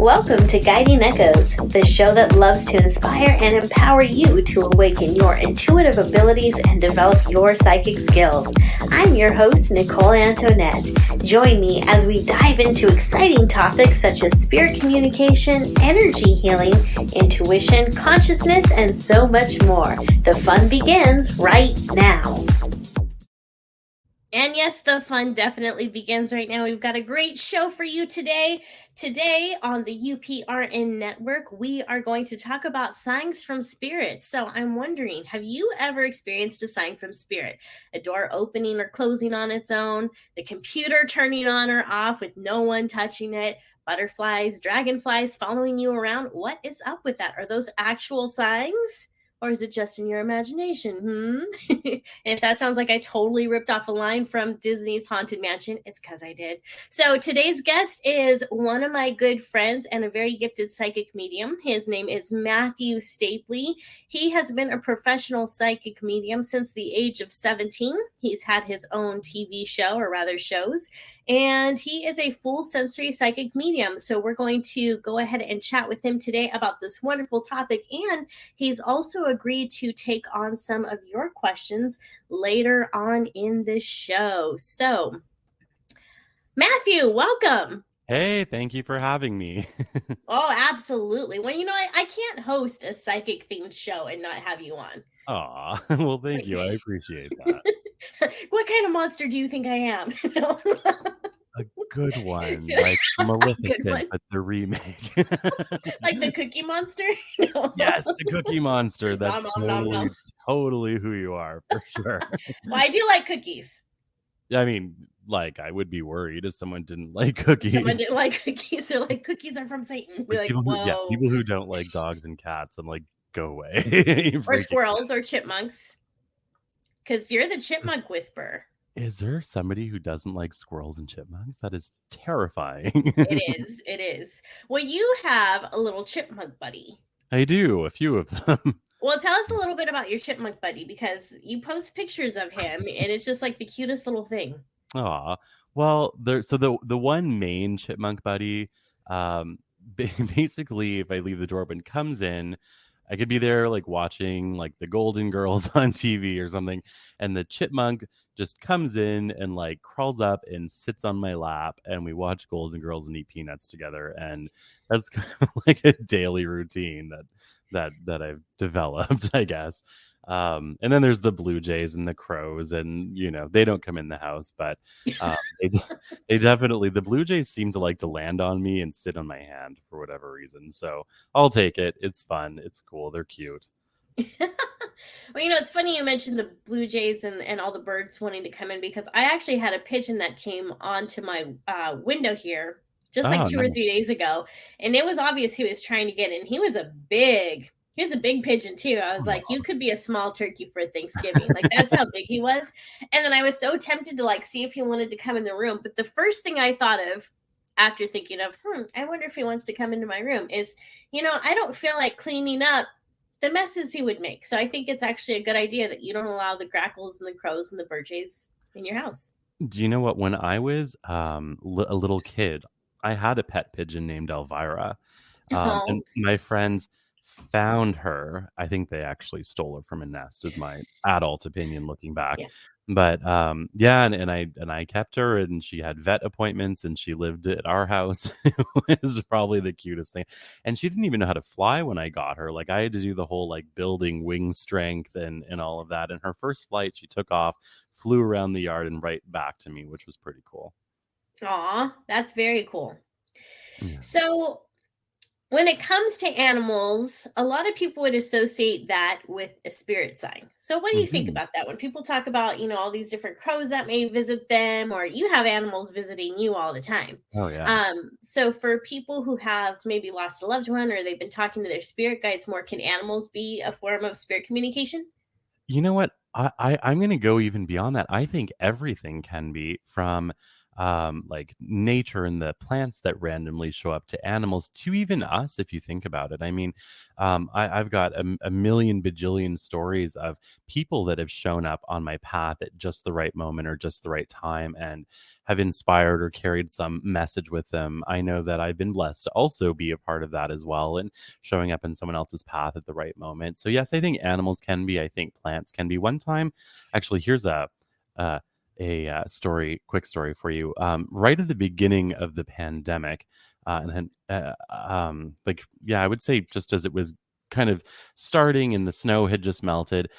Welcome to Guiding Echoes, the show that loves to inspire and empower you to awaken your intuitive abilities and develop your psychic skills. I'm your host, Nicole Antoinette. Join me as we dive into exciting topics such as spirit communication, energy healing, intuition, consciousness, and so much more. The fun begins right now. And yes, the fun definitely begins right now. We've got a great show for you today. Today on the UPRN network, we are going to talk about signs from spirit. So I'm wondering, have you ever experienced a sign from spirit? A door opening or closing on its own, the computer turning on or off with no one touching it, butterflies, dragonflies following you around? What is up with that? Are those actual signs? Or is it just in your imagination? And if that sounds like I totally ripped off a line from Disney's Haunted Mansion, it's because I did. So today's guest is one of my good friends and a very gifted psychic medium. His name is Matthew Stapley. He has been a professional psychic medium since the age of 17. He's had his own TV show, or rather shows, and he is a full sensory psychic medium. So we're going to go ahead and chat with him today about this wonderful topic, and he's also agreed to take on some of your questions later on in the show. So, Matthew, welcome. Hey, thank you for having me. Oh, absolutely. Well, I can't host a psychic themed show and not have you on. Aw, well, thank you. I appreciate that. What kind of monster do you think I am? A good one, like Maleficent, but the remake. Like the Cookie Monster? No. Yes, the Cookie Monster. That's totally who you are, for sure. Well, I do like cookies. I mean, I would be worried if someone didn't like cookies. Someone didn't like cookies. They're like, cookies are from Satan. Like, people whoa. People who don't like dogs and cats, I'm like, go away. Or squirrels or chipmunks. Because you're the chipmunk whisperer. Is there somebody who doesn't like squirrels and chipmunks? That is terrifying. It is. Well, you have a little chipmunk buddy. I do, a few of them. Well, tell us a little bit about your chipmunk buddy, because you post pictures of him, and it's just like the cutest little thing. Aw, well, the one main chipmunk buddy, basically, if I leave the door open, comes in. I could be there watching the Golden Girls on TV or something, and the chipmunk just comes in and crawls up and sits on my lap, and we watch Golden Girls and eat peanuts together, and that's kind of like a daily routine that I've developed, I guess. And then there's the blue jays and the crows, and they don't come in the house, but they definitely, the blue jays seem to like to land on me and sit on my hand for whatever reason, so I'll take it. It's fun, it's cool, they're cute. Well, it's funny you mentioned the blue jays and all the birds wanting to come in, because I actually had a pigeon that came onto my window here just 2 or 3 days ago, and it was obvious he was trying to get in. He was a big pigeon too. I was like, you could be a small turkey for Thanksgiving. That's how big he was. And then I was so tempted to see if he wanted to come in the room. But the first thing I thought of after thinking of, I wonder if he wants to come into my room is, I don't feel like cleaning up the messes he would make. So I think it's actually a good idea that you don't allow the grackles and the crows and the bird jays in your house. Do you know what? When I was a little kid, I had a pet pigeon named Elvira. And my friends found her. I think they actually stole her from a nest, is my adult opinion looking back. Yeah. But and I kept her, and she had vet appointments, and she lived at our house. It was probably the cutest thing. And she didn't even know how to fly when I got her. I had to do the whole building wing strength and all of that. And her first flight, she took off, flew around the yard, and right back to me, which was pretty cool. Aw, that's very cool. Yeah. So when it comes to animals, a lot of people would associate that with a spirit sign. So what do you think about that? When people talk about, all these different crows that may visit them, or you have animals visiting you all the time. Oh, yeah. So for people who have maybe lost a loved one, or they've been talking to their spirit guides more, can animals be a form of spirit communication? You know what? I'm going to go even beyond that. I think everything can be, from like nature and the plants that randomly show up to animals to even us, if you think about it. I mean, I've got a million bajillion stories of people that have shown up on my path at just the right moment or just the right time and have inspired or carried some message with them. I know that I've been blessed to also be a part of that as well and showing up in someone else's path at the right moment. So yes, I think animals can be. I think plants can be. One time, actually, here's uh, story, quick story for you. Right at the beginning of the pandemic, and then like yeah, I would say just as it was kind of starting and the snow had just melted,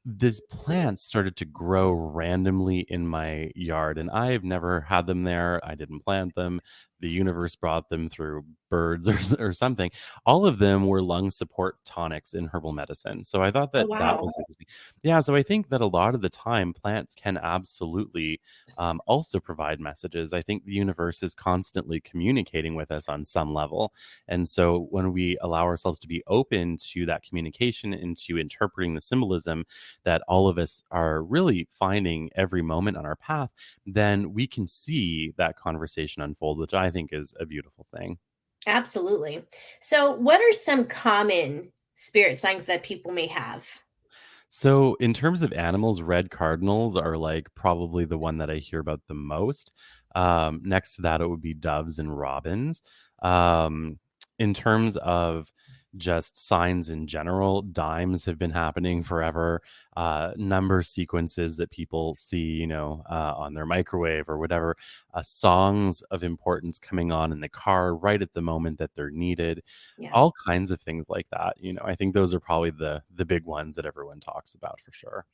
these plants started to grow randomly in my yard, and I've never had them there. I didn't plant them. The universe brought them through birds or something. All of them were lung support tonics in herbal medicine. So I thought Oh, that that wow. was interesting. Yeah, so I think that a lot of the time plants can absolutely also provide messages. I think the universe is constantly communicating with us on some level. And so when we allow ourselves to be open to that communication and to interpreting the symbolism that all of us are really finding every moment on our path, then we can see that conversation unfold, which I think is a beautiful thing. Absolutely. So, what are some common spirit signs that people may have? So, in terms of animals, red cardinals are like probably the one that I hear about the most. Next to that, it would be doves and robins. In terms of just signs in general, dimes have been happening forever. Number sequences that people see, on their microwave or whatever, songs of importance coming on in the car right at the moment that they're needed, Yeah. all kinds of things like that. I think those are probably the big ones that everyone talks about for sure.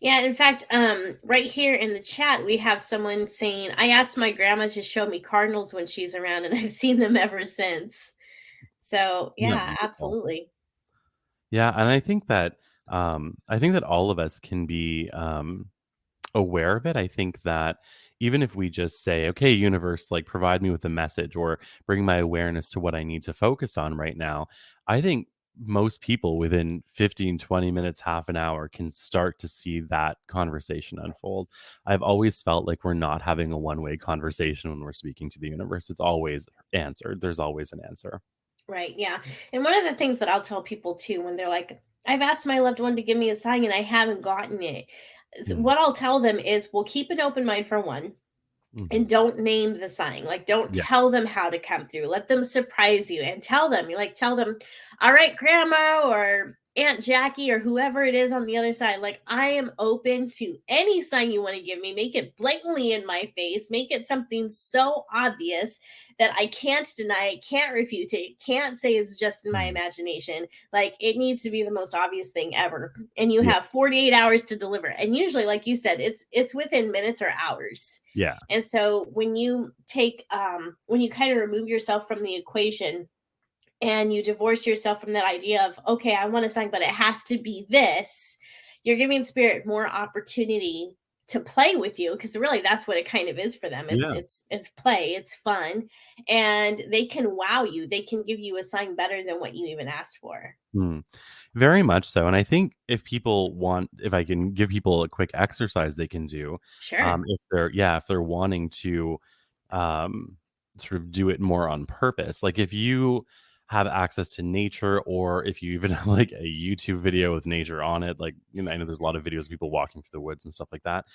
Yeah, in fact, right here in the chat, we have someone saying, I asked my grandma to show me cardinals when she's around, and I've seen them ever since. So, Isn't that yeah, beautiful? absolutely. Yeah, and I think that all of us can be aware of it. I think that even if we just say, "Okay, universe, like provide me with a message or bring my awareness to what I need to focus on right now," I think most people within 15, 20 minutes, half an hour can start to see that conversation unfold. I've always felt like we're not having a one-way conversation when we're speaking to the universe. It's always answered. There's always an answer. Right. Yeah. And one of the things that I'll tell people too, when they're like, I've asked my loved one to give me a sign and I haven't gotten it. Mm, What I'll tell them is, we'll keep an open mind for one. mhm. And don't name the sign. Like, don't Yeah. tell them how to come through. Let them surprise you and tell them. You like tell them, all right, grandma or Aunt Jackie or whoever it is on the other side, like, I am open to any sign you want to give me. Make it blatantly in my face. Make it something so obvious that I can't deny it, can't refute it, can't say it's just in my Mm. imagination. Like, it needs to be the most obvious thing ever. And you Yeah. have 48 hours to deliver. And usually, like you said, it's within minutes or hours. Yeah. And so when you kind of remove yourself from the equation and you divorce yourself from that idea of, okay, I want a sign, but it has to be this, you're giving spirit more opportunity to play with you, because really that's what it kind of is for them. it's Yeah. it's it's play, it's fun, and they can wow you, they can give you a sign better than what you even asked for. Mm. Very much so, and I think if I can give people a quick exercise they can do, Sure. if they're wanting to, um, sort of do it more on purpose, like, if you have access to nature or if you even have, like, a YouTube video with nature on it, like, I know there's a lot of videos of people walking through the woods and stuff like that.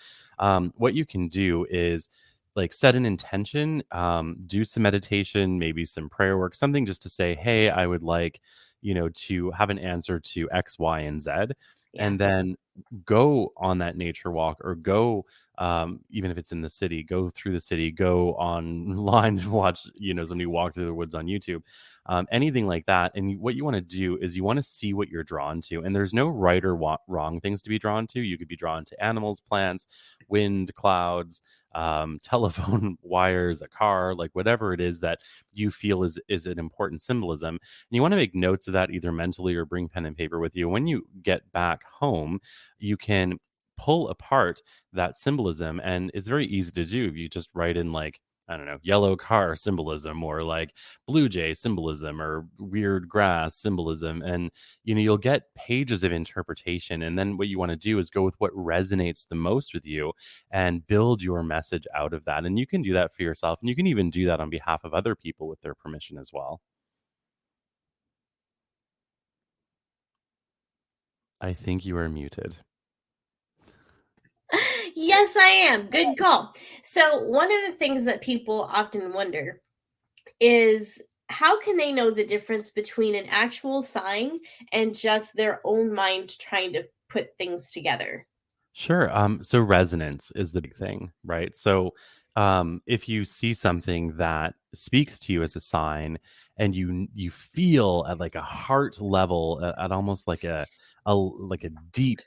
What you can do is, like, set an intention, do some meditation, maybe some prayer work, something just to say, "Hey, I would like, to have an answer to X, Y, and Z," Yeah. and then go on that nature walk or go, even if it's in the city, go through the city, go online and watch, somebody walk through the woods on YouTube, anything like that. And what you want to do is you want to see what you're drawn to. And there's no right or wrong things to be drawn to. You could be drawn to animals, plants, wind, clouds, telephone wires, a car, like whatever it is that you feel is an important symbolism. And you want to make notes of that either mentally or bring pen and paper with you. When you get back home, you can pull apart that symbolism, and it's very easy to do. You just write in, like, I don't know, yellow car symbolism or like blue jay symbolism or weird grass symbolism. And, you'll get pages of interpretation. And then what you want to do is go with what resonates the most with you and build your message out of that. And you can do that for yourself. And you can even do that on behalf of other people with their permission as well. I think you are muted. Yes, I am. Good call. So, one of the things that people often wonder is how can they know the difference between an actual sign and just their own mind trying to put things together? Sure. So resonance is the big thing, right? So, if you see something that speaks to you as a sign, and you feel at like a heart level, at almost like a deep,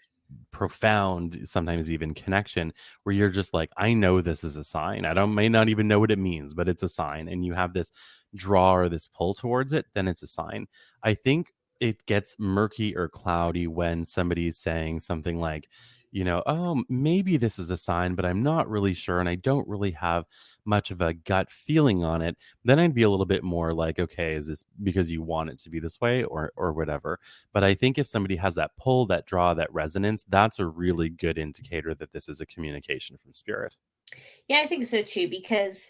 profound, sometimes even connection, where you're just like, I know this is a sign. I don't may not even know what it means, but it's a sign, and you have this draw or this pull towards it, then it's a sign. I think it gets murky or cloudy when somebody's saying something like, oh, maybe this is a sign, but I'm not really sure. And I don't really have much of a gut feeling on it. Then I'd be a little bit more like, okay, is this because you want it to be this way or whatever? But I think if somebody has that pull, that draw, that resonance, that's a really good indicator that this is a communication from spirit. Yeah, I think so too, because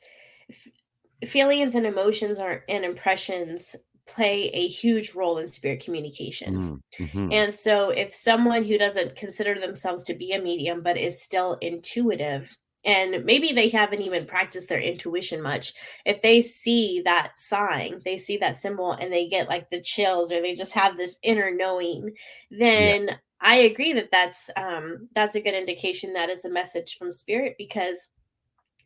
feelings and emotions are and impressions play a huge role in spirit communication. Mm, hmm. And so, if someone who doesn't consider themselves to be a medium but is still intuitive, and maybe they haven't even practiced their intuition much, if they see that sign, they see that symbol, and they get like the chills, or they just have this inner knowing, then Yes. I agree that that's a good indication that is a message from spirit, because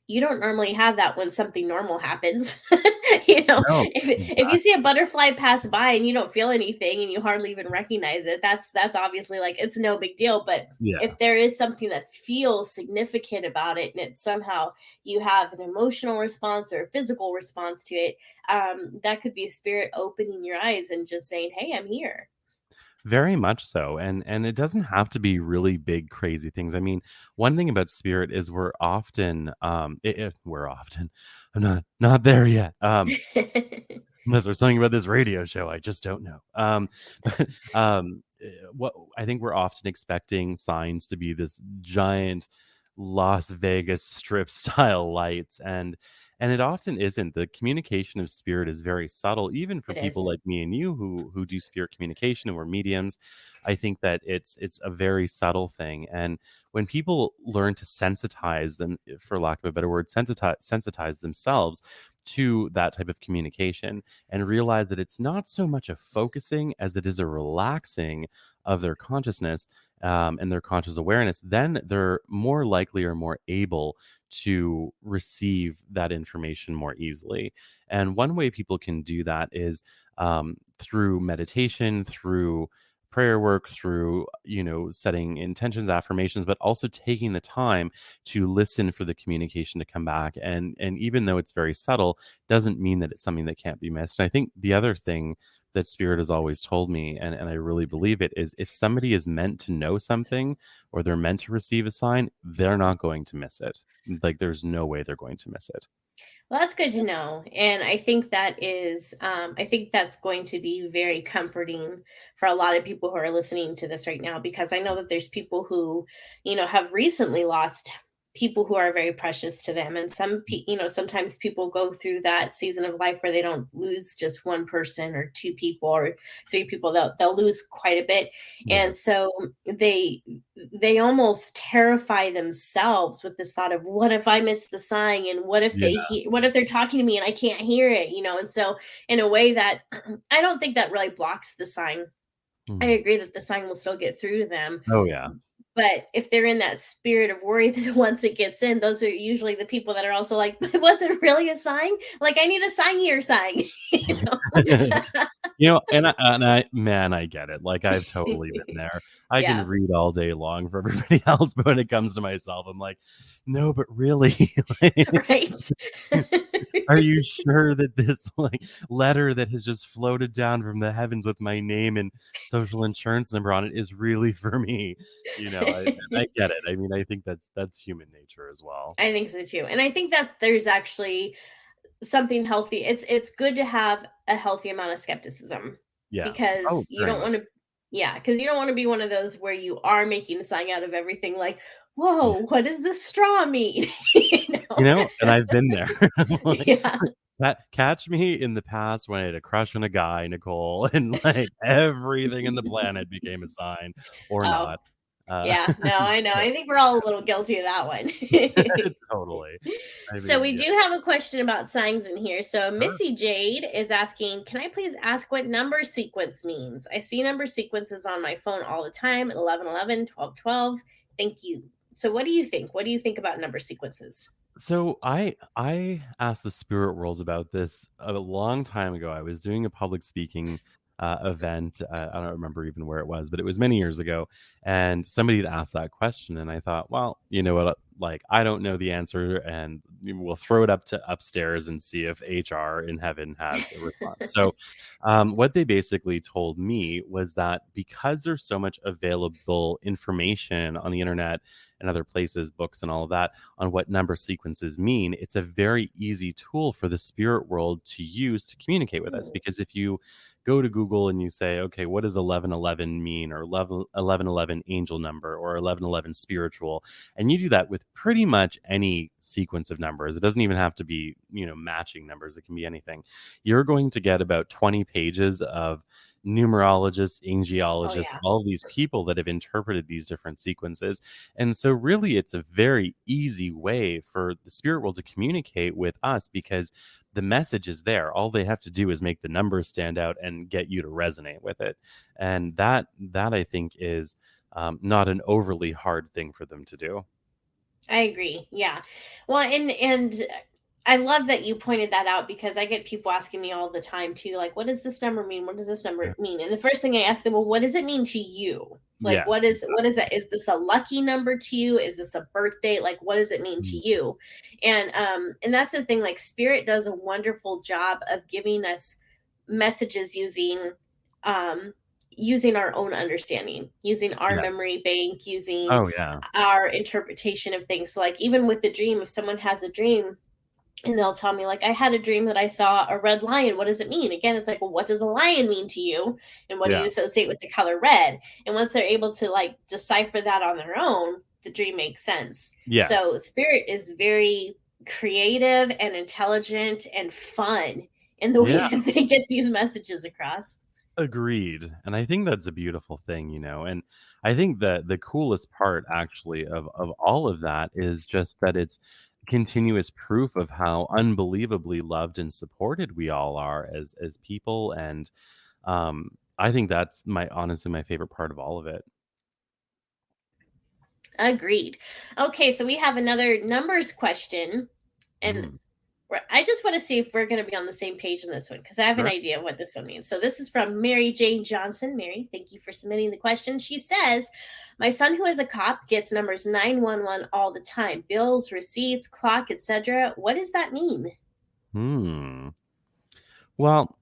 you don't normally have that when something normal happens. No, If you see a exactly. butterfly pass by and you don't feel anything and you hardly even recognize it, that's obviously like it's no big deal. But Yeah. if there is something that feels significant about it, and it somehow you have an emotional response or a physical response to it, that could be spirit opening your eyes and just saying, "Hey, I'm here." Very much so, and it doesn't have to be really big, crazy things. I mean, one thing about spirit is we're often I'm not there yet, unless there's something about this radio show I just don't know. But, what I think we're often expecting signs to be this giant Las Vegas Strip style lights, and it often isn't. The communication of spirit is very subtle, even for It people is. like me and you who do spirit communication and we're mediums. I think that it's a very subtle thing, and when people learn to sensitize them, for lack of a better word, sensitize themselves to that type of communication and realize that it's not so much a focusing as it is a relaxing of their consciousness, and their conscious awareness, then they're more likely or more able to receive that information more easily. And one way people can do that is, through meditation, through prayer work, through setting intentions, affirmations, but also taking the time to listen for the communication to come back. And even though it's very subtle, doesn't mean that it's something that can't be missed. And I think the other thing that spirit has always told me, and I really believe it, is if somebody is meant to know something or they're meant to receive a sign, they're not going to miss it. Like there's no way they're going to miss it. Well, that's good to know. And I think I think that's going to be very comforting for a lot of people who are listening to this right now, because I know that there's people who, have recently lost people who are very precious to them. And sometimes people go through that season of life where they don't lose just one person or two people or three people. They'll lose quite a bit. Yeah. And so they they almost terrify themselves with this thought of, what if I miss the sign, and Yeah. what if they're talking to me and I can't hear it, and so in a way that I don't think that really blocks the sign. I Mhm. agree that the sign will still get through to them, Oh yeah. but if they're in that spirit of worry, that once it gets in, those are usually the people that are also like, but was it really a sign? Like, I need a sign here sign. you know Man, I get it. Like, I've totally been there. I can Yeah. read all day long for everybody else, but when it comes to myself, I'm like, "No, but really, like, Right. are you sure that this, like, letter that has just floated down from the heavens with my name and social insurance number on it is really for me?" I get it. I mean, I think that's human nature as well. I think so too. And I think that there's actually something healthy. It's good to have a healthy amount of skepticism Yeah. Oh, because you very don't want much to, so. yeah, because you don't want to be one of those where you are making a sign out of everything like, whoa, what does this straw mean? you know? And I've been there. Like, Yeah. catch me in the past when I had a crush on a guy, Nicole, and, like, everything in the planet became a sign or Oh, not. Uh, yeah. No, I know. so I think we're all a little guilty of that one. totally. I So mean, we yeah. do have a question about signs in here. So Sure. Missy Jade is asking, can I please ask what number sequence means? I see number sequences on my phone all the time, 1111, 1212. Thank you. So what do you think? What do you think about number sequences? So I asked the spirit world about this a long time ago. I was doing a public speaking event. I don't remember even where it was, but it was many years ago. And somebody had asked that question, and I thought, well, you know what? Like, I don't know the answer, and we'll throw it up to upstairs and see if HR in heaven has a response. So, what they basically told me was that because there's so much available information on the internet and other places, books and all of that, on what number sequences mean, it's a very easy tool for the spirit world to use to communicate with us. Hmm. Because if you go to Google and you say, okay, what does 1111 mean, or 1111 angel number, or 1111 spiritual, and you do that with pretty much any sequence of numbers, it doesn't even have to be, matching numbers, it can be anything. You're going to get about 20 pages of numerologists, Oh angiologists, yeah. all of these people that have interpreted these different sequences. And so, really, it's a very easy way for the spirit world to communicate with us because the message is there. All they have to do is make the numbers stand out and get you to resonate with it. And that I think is not an overly hard thing for them to do. I agree. Yeah. Well, and I love that you pointed that out because I get people asking me all the time too, like, what does this number mean? What does this Yeah. number mean? And the first thing I ask them, well, what does it mean to you? Like, Yes. what is that? Exactly. Is this a lucky number to you? Is this a birthday? Like, what does it mean to Mm. you? And that's the thing, like spirit does a wonderful job of giving us messages um using our own understanding, using our Yes. memory bank, using Oh yeah. our interpretation of things. So, like, even with the dream, if someone has a dream and they'll tell me, like, I had a dream that I saw a red lion. What does it mean? Again, it's like, well, what does a lion mean to you? And what do you Yeah. associate with the color red? And once they're able to like decipher that on their own, the dream makes sense. Yes. So, spirit is very creative and intelligent and fun in the way Yeah. that they get these messages across. Agreed, and I think that's a beautiful thing, and I think that the coolest part actually of all of that is just that it's continuous proof of how unbelievably loved and supported we all are as people, and, I think that's my honestly my favorite part of all of it. Agreed. Okay, so we have another numbers question. And Mhm. I just want to see if we're going to be on the same page in this one because I have an Sure. idea of what this one means. So this is from Mary Jane Johnson. Mary, thank you for submitting the question. She says, "My son, who is a cop, gets numbers 911 all the time: bills, receipts, clock, etc. What does that mean?" Hmm. Well,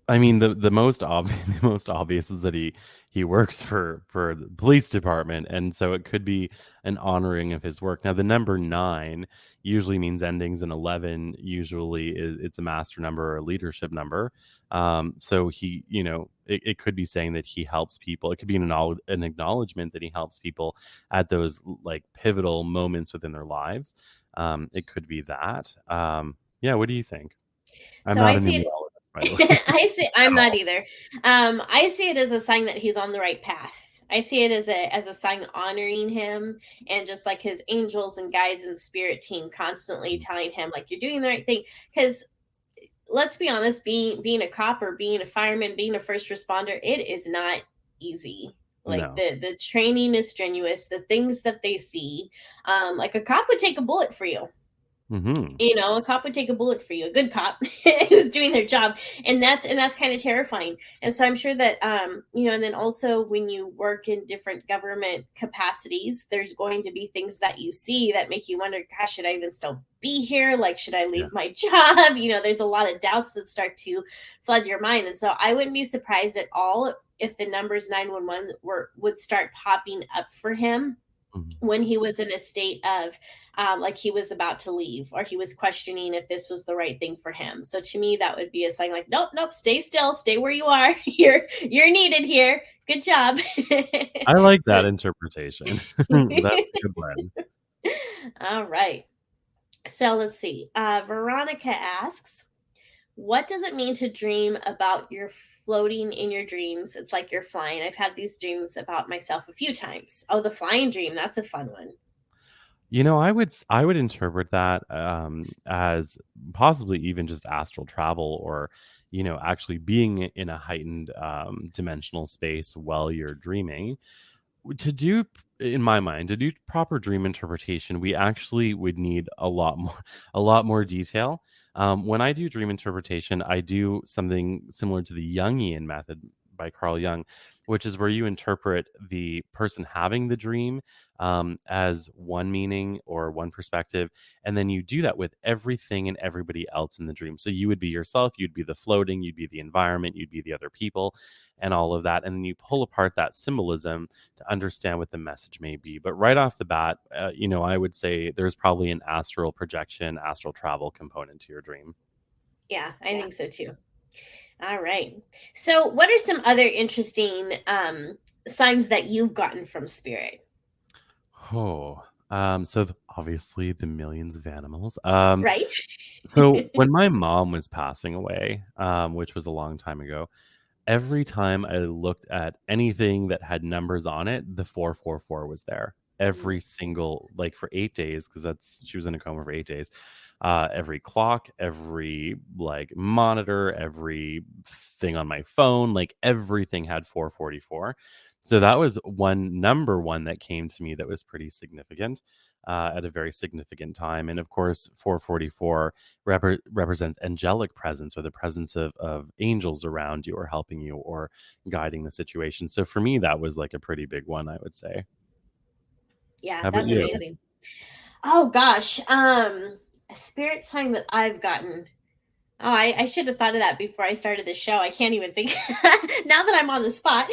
I mean, the most obvious the most obvious is that he works for the police department, and so it could be an honoring of his work. Now, the number 9 usually means endings, and 11 usually it's a master number or a leadership number. So it could be saying that he helps people. It could be an acknowledgement that he helps people at those like pivotal moments within their lives. It could be that. Yeah, what do you think? I'm So not I a see it. numerologist, by the way. I see. At I'm not all. either. I see it as a sign that he's on the right path. I see it as a sign honoring him and just like his angels and guides and spirit team constantly telling him like you're doing the right thing. Because let's be honest, being a cop or being a fireman, being a first responder, it is not easy. Like No. the training is strenuous. The things that they see, like a cop would take a bullet for you. Mm-hmm. A cop would take a bullet for you, a good cop who's doing their job. And that's kind of terrifying. And so I'm sure that and then also when you work in different government capacities, there's going to be things that you see that make you wonder, gosh, should I even still be here? Like, should I Yeah. leave my job? There's a lot of doubts that start to flood your mind. And so I wouldn't be surprised at all if the numbers 911 would start popping up for him Mhm. when he was in a state of like he was about to leave, or he was questioning if this was the right thing for him. So to me, that would be a sign like, nope, nope, stay still, stay where you are. You're needed here. Good job. I like So that interpretation. That's a good one. all right. So let's see. Veronica asks, what does it mean to dream about you're floating in your dreams? It's like you're flying. I've had these dreams about myself a few times. Oh, the flying dream. That's a fun one. I would interpret that as possibly even just astral travel, or actually being in a heightened dimensional space while you're dreaming. To do In my mind, to do proper dream interpretation, we actually would need a lot more detail. When I do dream interpretation, I do something similar to the Jungian method by Carl Jung, which is where you interpret the person having the dream as one meaning or one perspective, and then you do that with everything and everybody else in the dream. So you would be yourself, you'd be the floating, you'd be the environment, you'd be the other people, and all of that, and then you pull apart that symbolism to understand what the message may be. But right off the bat, I would say there's probably an astral projection, astral travel component to your dream. Yeah, I think so too. All right. So, what are some other interesting signs that you've gotten from spirit? Oh, obviously the millions of animals. Right? So when my mom was passing away, which was a long time ago, every time I looked at anything that had numbers on it, the 444 was there. Mm. Every single, like, for 8 days, because that's she was in a coma for 8 days. Every clock, every, like, monitor, every thing on my phone, like, everything had 444. So that was number one that came to me that was pretty significant, at a very significant time. And of course, 444 represents angelic presence, or the presence of angels around you, or helping you, or guiding the situation. So for me, that was like a pretty big one, I would say. Yeah, How about that's you? amazing. Oh gosh, a spirit sign that I've gotten. Oh, I should have thought of that before I started the show. I can't even think now that I'm on the spot.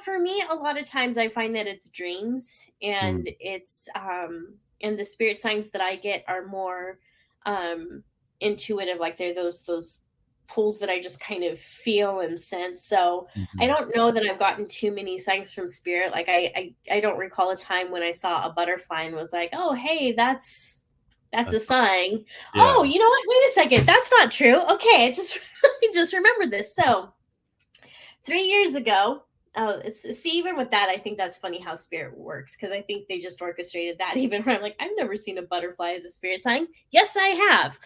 For me, a lot of times I find that it's dreams, Mm, and the spirit signs that I get are more um intuitive, like they're those pulls that I just kind of feel and sense. So I mhm. don't know that I've gotten too many signs from spirit. Like I don't recall a time when I saw a butterfly and was like, oh hey, that's a That's sign. Oh, yeah. you know what? Wait a second. That's not true. Okay, I just I just remembered this. So 3 years ago, oh, see, even with that, I think that's funny how spirit works, because I think they just orchestrated that. Even when I'm like, I've never seen a butterfly as a spirit sign. Yes, I have.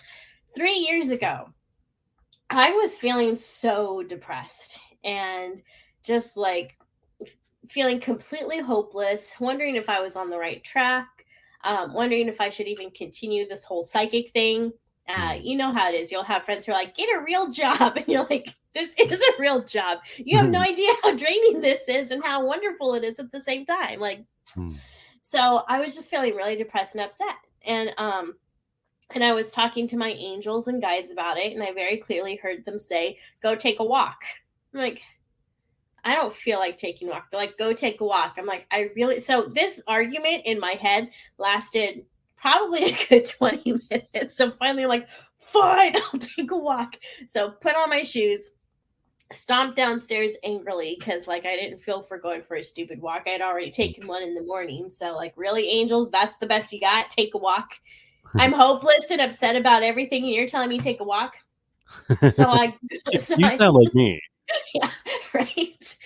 3 years ago, I was feeling so depressed and just like feeling completely hopeless, wondering if I was on the right track, wondering if I should even continue this whole psychic thing. Mm. You know how it is. You'll have friends who are like, get a real job. And you're like, this is a real job. You have no idea how draining this is and how wonderful it is at the same time. Like, Mm. so I was just feeling really depressed and upset. And I was talking to my angels and guides about it. And I very clearly heard them say, go take a walk. I'm like, I don't feel like taking a walk. They're like, go take a walk. I'm like, I really. So this argument in my head lasted probably a good 20 minutes. So finally, I'm like, fine, I'll take a walk. So put on my shoes, stomped downstairs angrily because like I didn't feel for going for a stupid walk. I had already taken one in the morning. So like, really, angels, that's the best you got. Take a walk. I'm hopeless and upset about everything, and you're telling me take a walk. So I, so You I sound like me. yeah, right.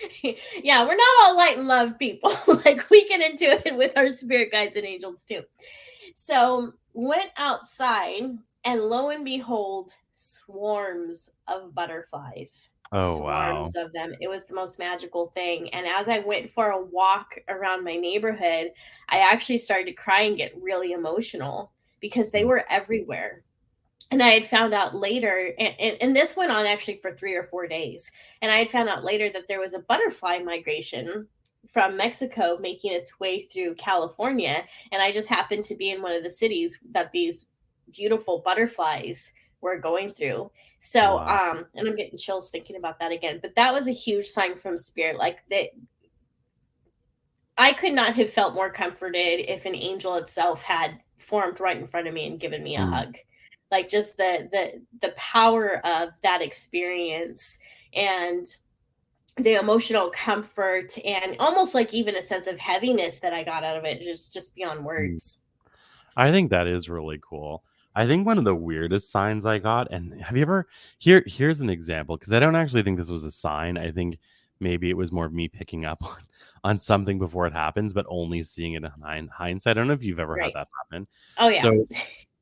Yeah, we're not all light and love people. Like we get into it with our spirit guides and angels too. So went outside, and lo and behold, swarms of butterflies. Oh, wow. swarms of them. It was the most magical thing. And as I went for a walk around my neighborhood, I actually started to cry and get really emotional because they Mm, were everywhere. And I had found out later, and this went on actually for 3 or 4 days. And I had found out later that there was a butterfly migration from Mexico making its way through California. And I just happened to be in one of the cities that these beautiful butterflies were going through. So, wow. and I'm getting chills thinking about that again. But that was a huge sign from spirit. Like that, I could not have felt more comforted if an angel itself had formed right in front of me and given me a Mm, hug. Like just the power of that experience and the emotional comfort and almost like even a sense of heaviness that I got out of it, just beyond mm. words. I think that is really cool. I think one of the weirdest signs I got, and have you ever here's an example, because I don't actually think this was a sign. I think maybe it was more of me picking up on something before it happens, but only seeing it in hindsight. I don't know if you've ever had Right. that happen. Oh yeah.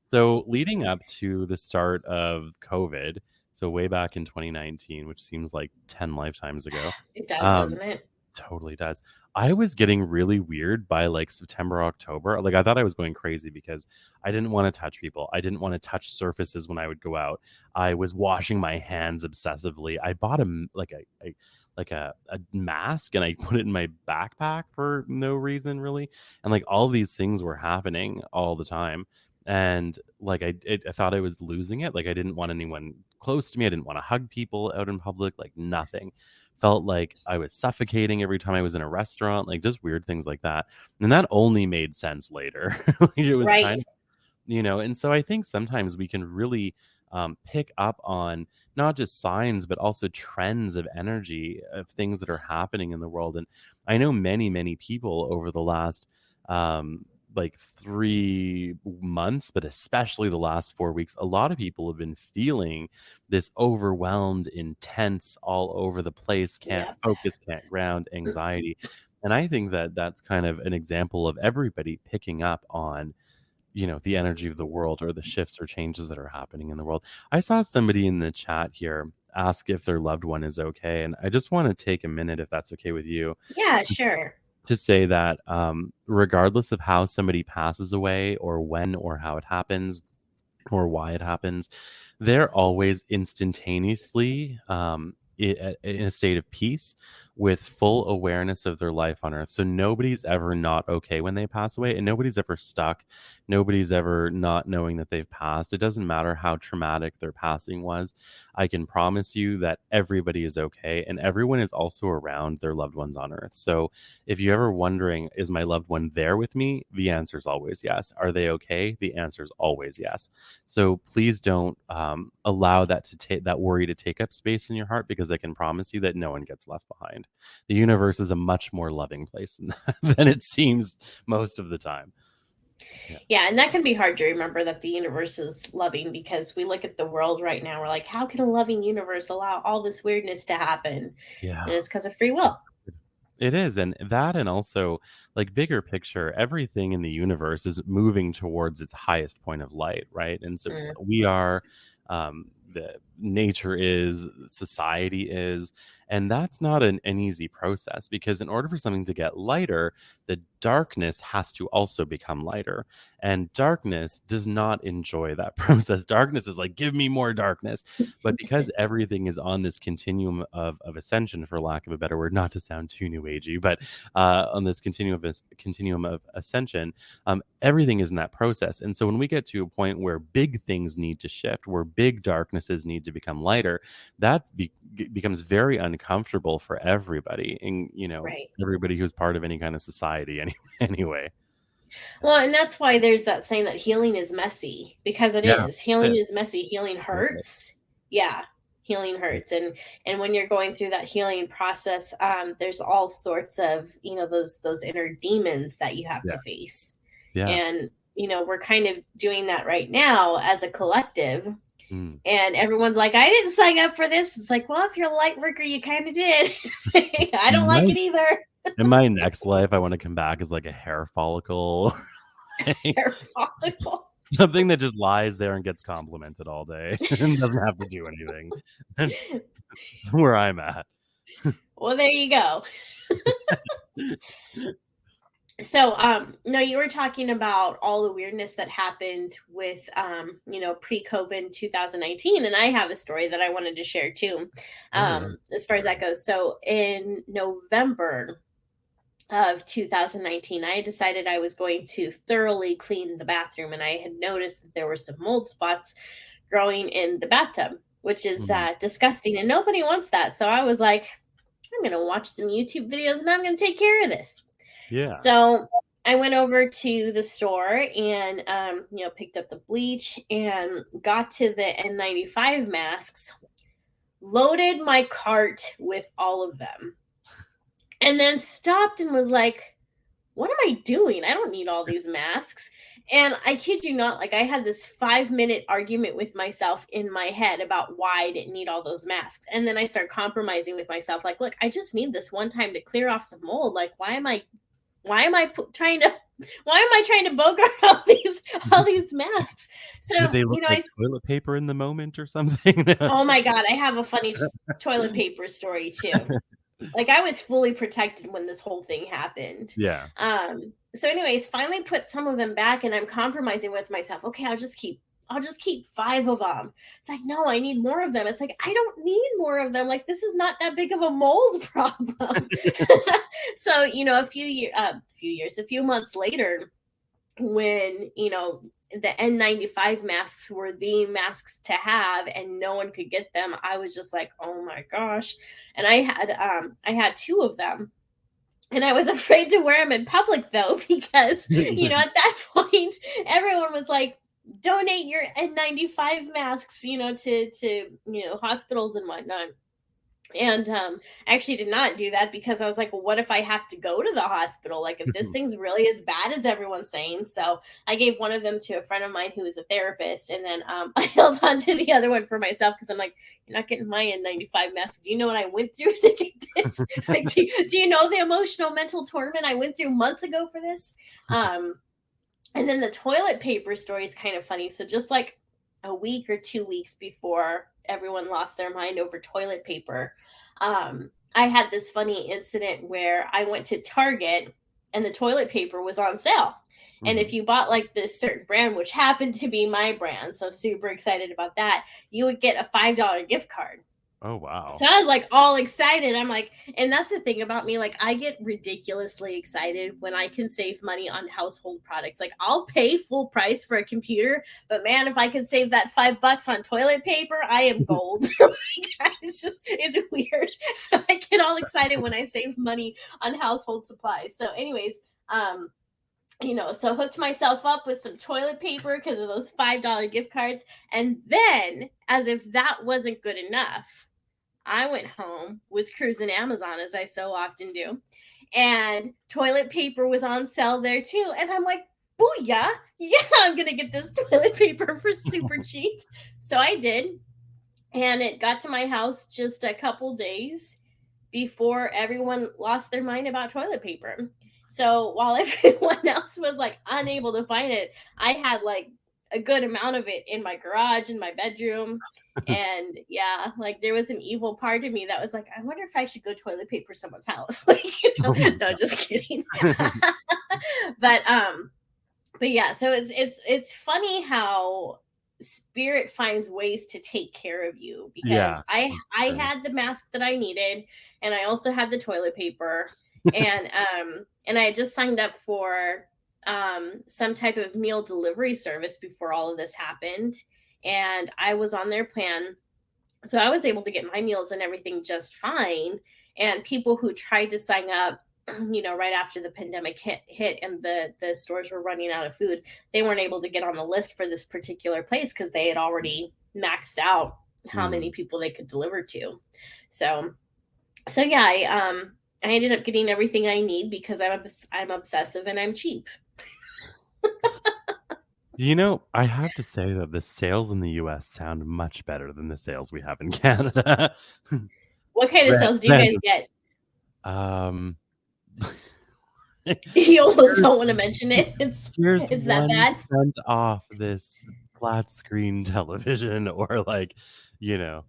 So leading up to the start of COVID, so way back in 2019, which seems like 10 lifetimes ago, It does, um, doesn't it? totally does. I was getting really weird by like September, October. Like I thought I was going crazy because I didn't want to touch people. I didn't want to touch surfaces when I would go out. I was washing my hands obsessively. I bought a mask and I put it in my backpack for no reason really. And like all these things were happening all the time. And like I thought I was losing it. Like I didn't want anyone close to me. I didn't want to hug people out in public. Like nothing. Felt like I was suffocating every time I was in a restaurant, like just weird things like that. And that only made sense later. Like it was Right. kind of, and so I think sometimes we can really pick up on not just signs, but also trends of energy of things that are happening in the world. And I know many, many people over the last um, like 3 months, but especially the last 4 weeks, a lot of people have been feeling this overwhelmed, intense, all over the place, can't Yep. focus, can't ground, anxiety. And I think that that's kind of an example of everybody picking up on the energy of the world or the shifts or changes that are happening in the world. I saw somebody in the chat here ask if their loved one is okay, and I just want to take a minute, if that's okay with you, Yeah, to, s- sure. to say that regardless of how somebody passes away or when or how it happens, or why it happens, they're always instantaneously in a state of peace with full awareness of their life on earth. So nobody's ever not okay when they pass away, and nobody's ever stuck. Nobody's ever not knowing that they've passed. It doesn't matter how traumatic their passing was. I can promise you that everybody is okay, and everyone is also around their loved ones on earth. So if you're ever wondering, is my loved one there with me? The answer is always yes. Are they okay? The answer is always yes. So please don't allow that to take that worry to take up space in your heart, because I can promise you that no one gets left behind. The universe is a much more loving place than it seems most of the time. Yeah. Yeah, and that can be hard to remember that the universe is loving because we look at the world right now, we're like, how can a loving universe allow all this weirdness to happen? Yeah. And it's because of free will. It's It is, and that, and also, like, bigger picture, everything in the universe is moving towards its highest point of light, right? And so Mm, we are, the nature is, society is, and that's not an easy process, because in order for something to get lighter, the darkness has to also become lighter, and darkness does not enjoy that process. Darkness is like, give me more darkness. But because everything is on this continuum of ascension, for lack of a better word, not to sound too new agey, but on this continuum of ascension, everything is in that process. And so when we get to a point where big things need to shift, where big darknesses need to become lighter, becomes very uncomfortable for everybody, and right. everybody who's part of any kind of society, anyway. Well, and that's why there's that saying that healing is messy because it Yeah, is. Healing it is messy. Healing totally. hurts. Yeah, healing hurts, and when you're going through that healing process, there's all sorts of those inner demons that you have to Yes. face, Yeah. and we're kind of doing that right now as a collective. Mm. And everyone's like, I didn't sign up for this. It's like, well, if you're a light worker, you kind of did. I don't like it either. In my next life, I want to come back as like a hair follicle. Hair follicle. Something that just lies there and gets complimented all day and doesn't have to do anything. That's where I'm at. Well, there you go. So, no, you were talking about all the weirdness that happened with, pre-COVID 2019, and I have a story that I wanted to share too, Oh, yeah. as far as that goes. So, in November of 2019, I decided I was going to thoroughly clean the bathroom, and I had noticed that there were some mold spots growing in the bathtub, which is Mhm. disgusting, and nobody wants that. So, I was like, I'm going to watch some YouTube videos and I'm going to take care of this. Yeah. So I went over to the store and picked up the bleach and got to the N95 masks, loaded my cart with all of them, and then stopped and was like, what am I doing? I don't need all these masks. And I kid you not, like I had this 5-minute argument with myself in my head about why I didn't need all those masks. And then I start compromising with myself, like, look, I just need this one time to clear off some mold. Like, trying to why am I trying to bogart all these masks? So, Did they look like toilet paper in the moment or something? oh my god, I have a funny toilet paper story too. Like I was fully protected when this whole thing happened. Yeah. So anyways, finally put some of them back and I'm compromising with myself. Okay, I'll just keep 5 of them. It's like, no, I need more of them. It's like, I don't need more of them. Like, this is not that big of a mold problem. So, a few months later, when, the N95 masks were the masks to have and no one could get them, I was just like, oh my gosh. And I had 2 of them, and I was afraid to wear them in public though, because, at that point, everyone was like, donate your N95 masks, to hospitals and whatnot. And I actually did not do that because I was like, well, what if I have to go to the hospital? Like, if this thing's really as bad as everyone's saying. So I gave one of them to a friend of mine who is a therapist. And then I held on to the other one for myself because I'm like, you're not getting my N95 mask. Do you know what I went through to get this? Like, do you know the emotional mental torment I went through months ago for this? And then the toilet paper story is kind of funny. So just like a week or 2 weeks before everyone lost their mind over toilet paper, I had this funny incident where I went to Target and the toilet paper was on sale. And if you bought like this certain brand, which happened to be my brand, so super excited about that, you would get a $5 gift card. Oh, wow. So I was like all excited. I'm like, and that's the thing about me, like I get ridiculously excited when I can save money on household products. Like I'll pay full price for a computer, but man, if I can save that $5 on toilet paper, I am gold. It's weird. So I get all excited when I save money on household supplies. So anyways, so hooked myself up with some toilet paper because of those $5 gift cards. And then, as if that wasn't good enough, I went home, was cruising Amazon as I so often do, and toilet paper was on sale there too. And I'm like, booyah, yeah, I'm going to get this toilet paper for super cheap. So I did. And it got to my house just a couple days before everyone lost their mind about toilet paper. So while everyone else was like unable to find it, I had like a good amount of it in my garage, in my bedroom. And yeah, like there was an evil part of me that was like, I wonder if I should go toilet paper someone's house. Like, no, just kidding. But yeah, so it's funny how spirit finds ways to take care of you, because Yeah. I had the mask that I needed, and I also had the toilet paper, and I had just signed up for some type of meal delivery service before all of this happened, and I was on their plan, so I was able to get my meals and everything just fine. And people who tried to sign up, right after the pandemic hit and the stores were running out of food, they weren't able to get on the list for this particular place because they had already maxed out how many people they could deliver to. So yeah, I ended up getting everything I need because I'm obsessive and I'm cheap. I have to say that the sales in the US sound much better than the sales we have in Canada. What kind of sales do you guys get? Um, You almost here's don't want to mention it. here's It's that 1 bad. cent off this flat screen television, or like,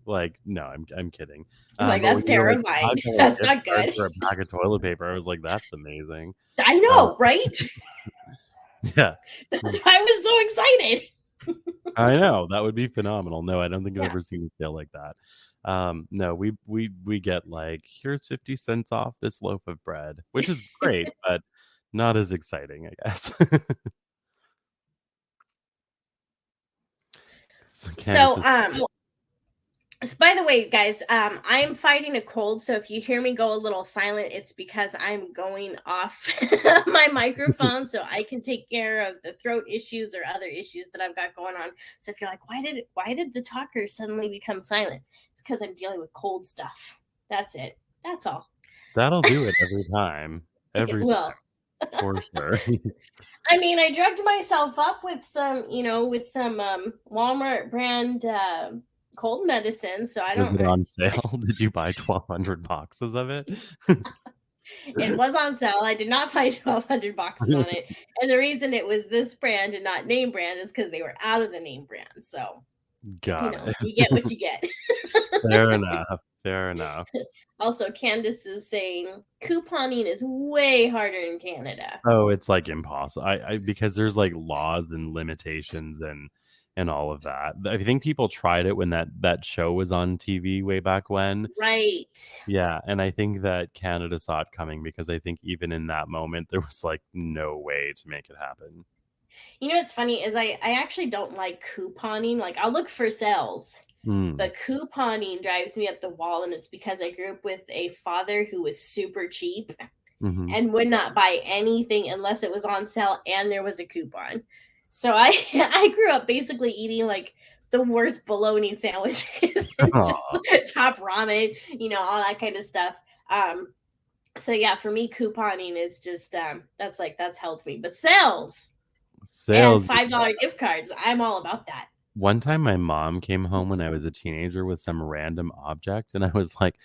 like, no, I'm kidding. I'm like, But when that's you were like terrifying. talking about That's gift not cards good. for a bag of toilet paper, I was like, that's amazing. I Uh, know, right? yeah. That's why I was so excited. I know, that would be phenomenal. No, I don't think I've Yeah. ever seen a sale like that. No, we get like, "Here's 50 cents off this loaf of bread," which is great, but not as exciting, I guess. So Candace So, is by the way, guys, I'm fighting a cold, so if you hear me go a little silent, it's because I'm going off my microphone so I can take care of the throat issues or other issues that I've got going on. So if you're like, why did the talker suddenly become silent? It's because I'm dealing with cold stuff. That's it. That's all. that'll do it It every will. time, for sure. I mean, I drugged myself up with some Walmart brand cold medicine, so I Was don't. it on sale? Did you buy 1,200 boxes of it? It was on sale. I did not find 1,200 boxes on it. And the reason it was this brand and not name brand is because they were out of the name brand. So, Got it. you get what you get. Fair enough, fair enough. Also, Candace is saying couponing is way harder in Canada. Oh, it's, like, impossible. I because there's, like, laws and limitations and all of that. I think people tried it when that show was on TV way back when. Right. Yeah, and I think that Canada saw it coming, because I think even in that moment, there was, like, no way to make it happen. You know what's funny is I actually don't like couponing. Like, I'll look for sales, Mm, but couponing drives me up the wall. And it's because I grew up with a father who was super cheap mhm. and would not buy anything unless it was on sale and there was a coupon. So I I grew up basically eating like the worst bologna sandwiches and just Aw, top ramen, all that kind of stuff. So yeah, for me, couponing is just that's hell to me. But sales and sales. $5 gift cards, I'm all about that. One time my mom came home when I was a teenager with some random object, and I was like,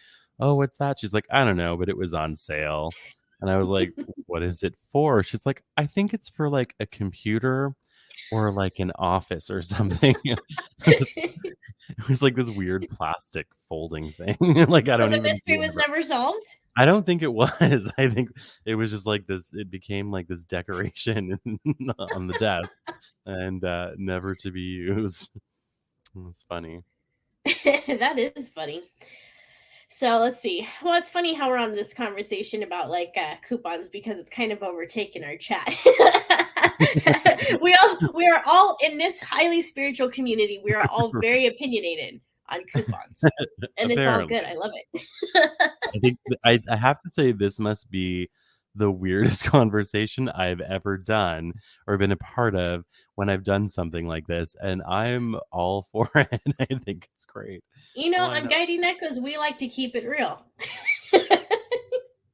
"Oh, what's that?" She's like, "I don't know, but it was on sale." And I was like, "What is it for?" She's like, "I think it's for, like, a computer or, like, an office or something." It was it was like this weird plastic folding thing. Like, I So don't the even mystery was remember. never solved. I don't think it was. I think it was just like this, it became like this decoration on the desk, and, never to be used. It was funny. That is funny. So let's see. Well, it's funny how we're on this conversation about like coupons because it's kind of overtaken our chat. We are all in this highly spiritual community. We are all very opinionated on coupons, and it's all Apparently. good. I love it. I think I have to say this must be the weirdest conversation I've ever done or been a part of when I've done something like this, and I'm all for it. I think it's great. Why On not? Guiding Echoes, we like to keep it real,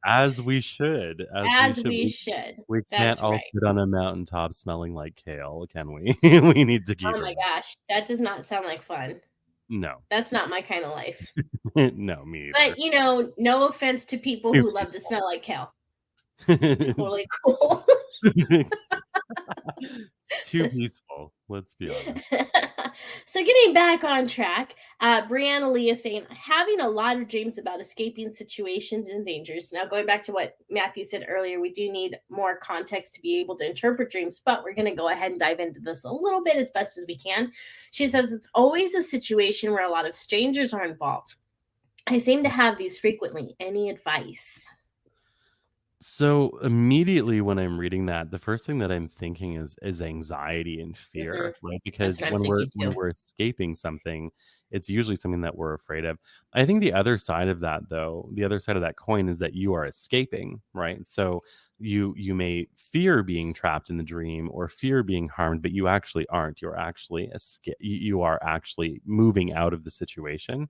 As we should, as we as should. we should. We can't That's all right. sit on a mountaintop smelling like kale, can we? We need to keep Oh it my real. gosh, that does not sound like fun. No. That's not my kind of life. No, me either. But no offense to people Too who love to peaceful. smell like kale. It's totally cool. It's too peaceful, let's be honest. So getting back on track, Brianna Lee is saying having a lot of dreams about escaping situations and dangers. Now, going back to what Matthew said earlier, we do need more context to be able to interpret dreams, but we're going to go ahead and dive into this a little bit as best as we can. She says it's always a situation where a lot of strangers are involved. I seem to have these frequently. Any advice? So immediately when I'm reading that, the first thing that I'm thinking is anxiety and Hmm. fear, right? That's Because what I'm when we're thinking when too. we're escaping something, it's usually something that we're afraid of. I think the other side of that, though, the other side of that coin is that you are escaping, right? So you may fear being trapped in the dream or fear being harmed, but you actually aren't. You're actually you are actually moving out of the situation.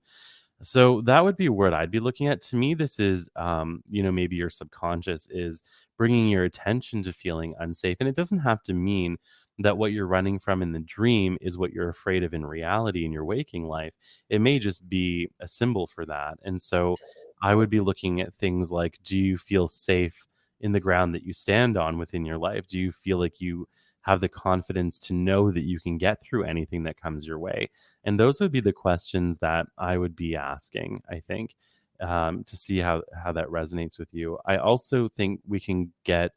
So that would be what I'd be looking at. To me, this is, maybe your subconscious is bringing your attention to feeling unsafe. And it doesn't have to mean that what you're running from in the dream is what you're afraid of in reality in your waking life. It may just be a symbol for that. And so I would be looking at things like, do you feel safe in the ground that you stand on within your life? Do you feel like you have the confidence to know that you can get through anything that comes your way? And those would be the questions that I would be asking, I think, to see how that resonates with you. I also think we can get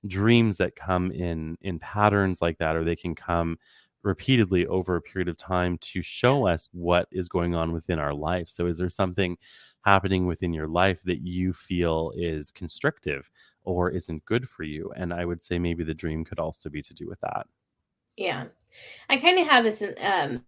dreams that come in patterns like that, or they can come repeatedly over a period of time to show us what is going on within our life. So is there something happening within your life that you feel is constrictive or isn't good for you? And I would say maybe the dream could also be to do with that. Yeah. I kind of have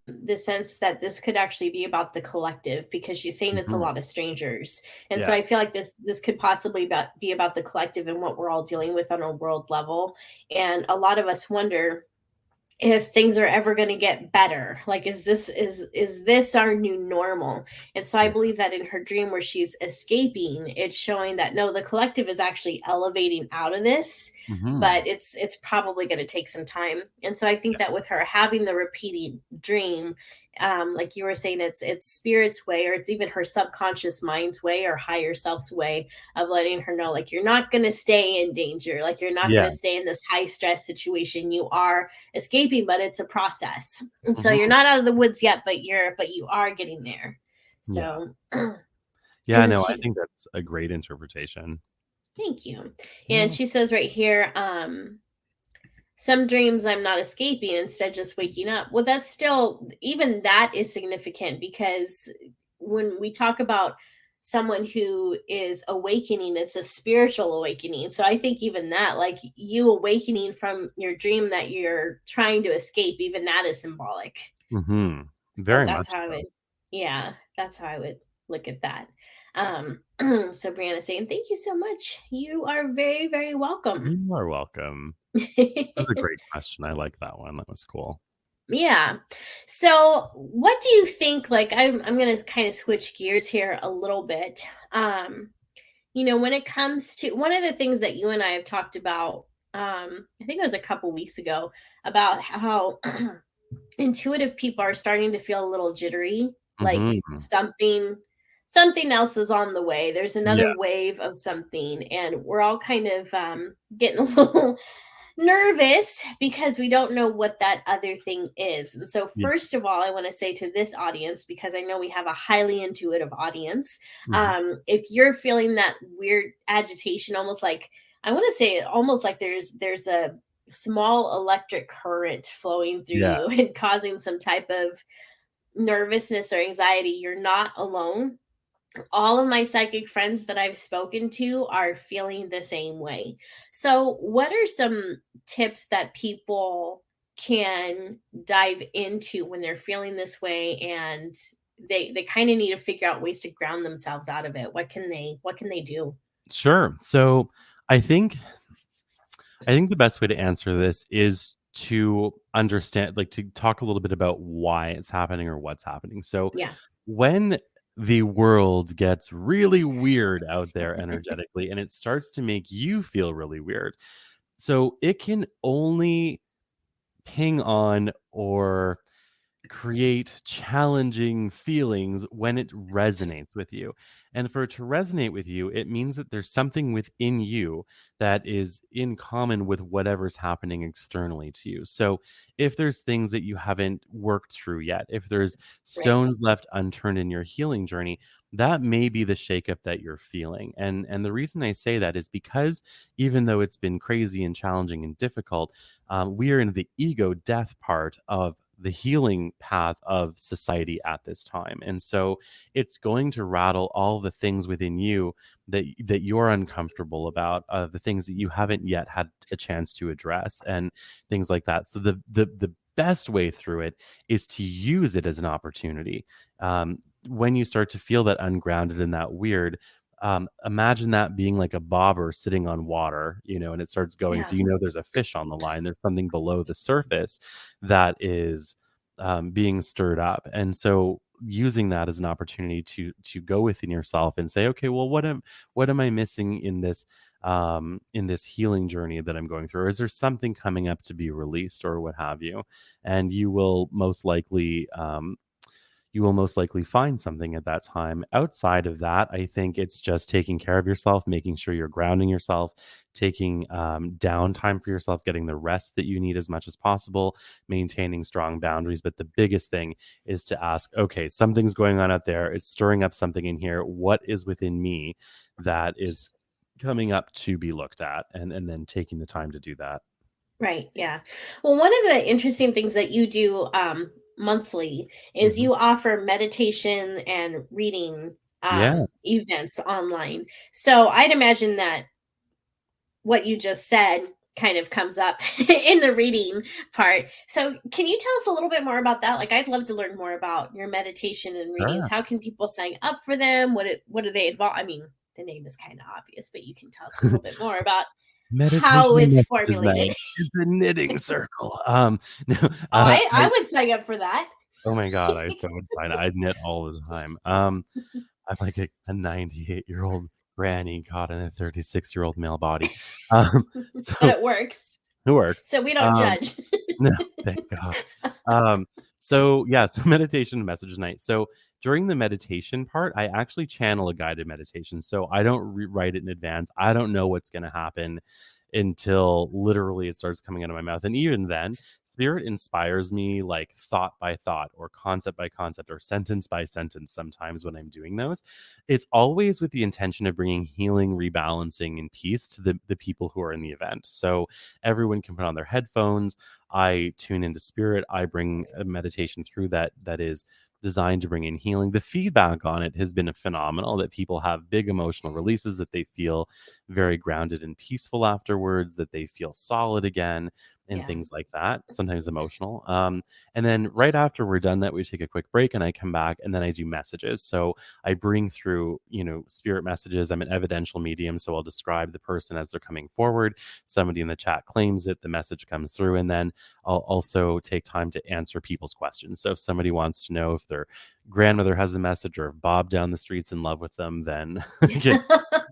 this sense that this could actually be about the collective, because she's saying it's a Mhm. lot of strangers, and so I feel Yes. like this could possibly be about the collective and what we're all dealing with on a world level. And a lot of us wonder if things are ever going to get better. Like, is this our new normal? And so I Yeah. believe that in her dream where she's escaping, it's showing that no, the collective is actually elevating out of this, Mhm. but it's probably going to take some time. And so I think Yeah. that with her having the repeating dream, like you were saying, it's spirit's way, or it's even her subconscious mind's way or higher self's way of letting her know, like, you're not going to stay in danger, like you're not going Yeah. to stay in this high stress situation. You are escaping, but it's a process. And so you're Mhm. not out of the woods yet, but you are getting there. Yeah. So and Yeah, then no, I she think that's a great interpretation. thank you. And Yeah. she says right here, some dreams I'm not escaping, instead just waking up. Well, that's still, even that is significant, because when we talk about someone who is awakening, it's a spiritual awakening. So I think even that, like you awakening from your dream that you're trying to escape, even that is symbolic. Mhm. So Very that's much how I so. would, yeah, that's how I would look at that. So Brianna saying, thank you so much. You are very, very welcome. You are welcome. That's a great question. I like that one. That was cool. Yeah. So, what do you think? Like, I'm gonna kind of switch gears here a little bit. When it comes to one of the things that you and I have talked about, I think it was a couple weeks ago, about how intuitive people are starting to feel a little jittery, like Mhm. something else is on the way. There's another Yes. wave of something, and we're all kind of getting a little nervous because we don't know what that other thing is. And so, Yeah. first of all, I want to say to this audience, because I know we have a highly intuitive audience, Mhm. if you're feeling that weird agitation, almost like, I want to say almost like there's a small electric current flowing through Yeah. you and causing some type of nervousness or anxiety, you're not alone. All of my psychic friends that I've spoken to are feeling the same way. So, what are some tips that people can dive into when they're feeling this way, and they kind of need to figure out ways to ground themselves out of it? What can they do? Sure. So, I think I think the best way to answer this is to understand, like, to talk a little bit about why it's happening or what's happening. So, Yeah. when the world gets really weird out there energetically and it starts to make you feel really weird, so it can only ping on or create challenging feelings when it resonates with you. And for it to resonate with you, it means that there's something within you that is in common with whatever's happening externally to you. So if there's things that you haven't worked through yet, if there's Right. stones left unturned in your healing journey, that may be the shakeup that you're feeling. And the reason I say that is because even though it's been crazy and challenging and difficult, we are in the ego death part of the healing path of society at this time. And so it's going to rattle all the things within you that you're uncomfortable about, the things that you haven't yet had a chance to address and things like that. So the best way through it is to use it as an opportunity. When you start to feel that ungrounded and that weird, imagine that being like a bobber sitting on water, and it starts going. So Yeah. there's a fish on the line. There's something below the surface that is being stirred up, and so using that as an opportunity to go within yourself and say, okay, well, what am I missing in this healing journey that I'm going through? Or is there something coming up to be released, or what have you? And you will most likely find something at that time. Outside of that, I think it's just taking care of yourself, making sure you're grounding yourself, taking downtime for yourself, getting the rest that you need as much as possible, maintaining strong boundaries. But the biggest thing is to ask, okay, something's going on out there. It's stirring up something in here. What is within me that is coming up to be looked at? And then taking the time to do that. Right. Yeah. Well, one of the interesting things that you do monthly is Hmm. you offer meditation and reading Yeah. events online. So I'd imagine that what you just said kind of comes up in the reading part. So can you tell us a little bit more about that? Like, I'd love to learn more about your meditation and readings. Sure. How can people sign up for them? What do they involve? I mean, the name is kind of obvious, but you can tell us a little bit more about how Meditation and it's messages formulated. night is the knitting circle. No, Oh, I I would sign up for that. oh my god, I so would sign. I'd knit all the time. I'm like a 98-year-old granny caught in a 36-year-old male body. Um, But so it works. it works. So we don't Um, judge. no, thank God. So yeah, so meditation and message night. So during the meditation part, I actually channel a guided meditation. So I don't write it in advance. I don't know what's going to happen until literally it starts coming out of my mouth. And even then, spirit inspires me like thought by thought or concept by concept or sentence by sentence sometimes when I'm doing those. It's always with the intention of bringing healing, rebalancing, and peace to the people who are in the event. So everyone can put on their headphones. I tune into spirit. I bring a meditation through that is designed to bring in healing. The feedback on it has been phenomenal, that people have big emotional releases, that they feel very grounded and peaceful afterwards, that they feel solid again, and Yeah. things like that, sometimes emotional. And then right after we're done that, we take a quick break and I come back and then I do messages. So I bring through, spirit messages. I'm an evidential medium. So I'll describe the person as they're coming forward. Somebody in the chat claims it, the message comes through. And then I'll also take time to answer people's questions. So if somebody wants to know if their grandmother has a message or if Bob down the street's in love with them, then I can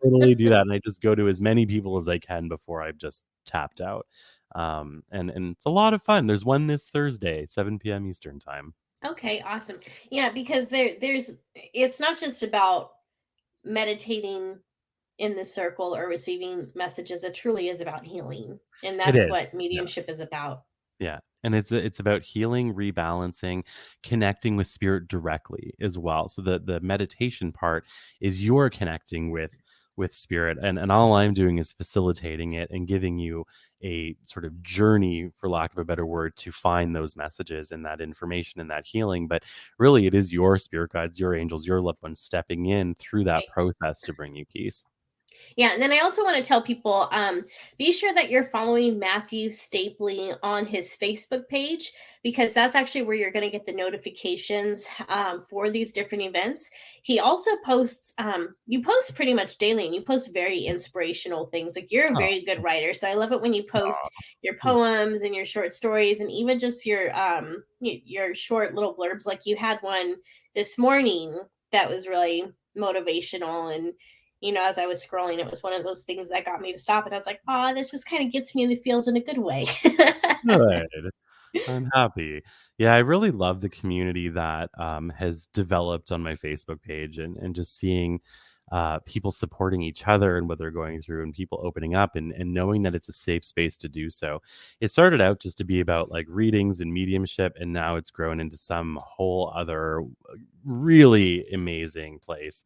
totally do that. And I just go to as many people as I can before I've just tapped out. And it's a lot of fun. There's one this Thursday, 7 p.m. Eastern time. Okay, awesome. Yeah, because there's it's not just about meditating in the circle or receiving messages. It truly is about healing. And It that's is. what Yeah. mediumship is about. Yeah, and it's about healing, rebalancing, connecting with spirit directly as well. So the meditation part is you're connecting with spirit, and all I'm doing is facilitating it and giving you a sort of journey, for lack of a better word, to find those messages and that information and that healing. But really, it is your spirit guides, your angels, your loved ones stepping in through that Right. process to bring you peace. Yeah, and then I also want to tell people, be sure that you're following Matthew Stapley on his Facebook page, because that's actually where you're going to get the notifications for these different events. He also posts, you post pretty much daily, and you post very inspirational things. Like, you're a Oh, very good writer, so I love it when you post your thank poems and your short stories, and even just your short little blurbs. Like, you had one this morning that was really motivational, and as I was scrolling, it was one of those things that got me to stop. And I was like, oh, this just kind of gets me in the feels in a good way. you. Good. I'm happy. Yeah, I really love the community that has developed on my Facebook page, and just seeing people supporting each other and what they're going through, and people opening up, and knowing that it's a safe space to do so. It started out just to be about like readings and mediumship, and now it's grown into some whole other really amazing place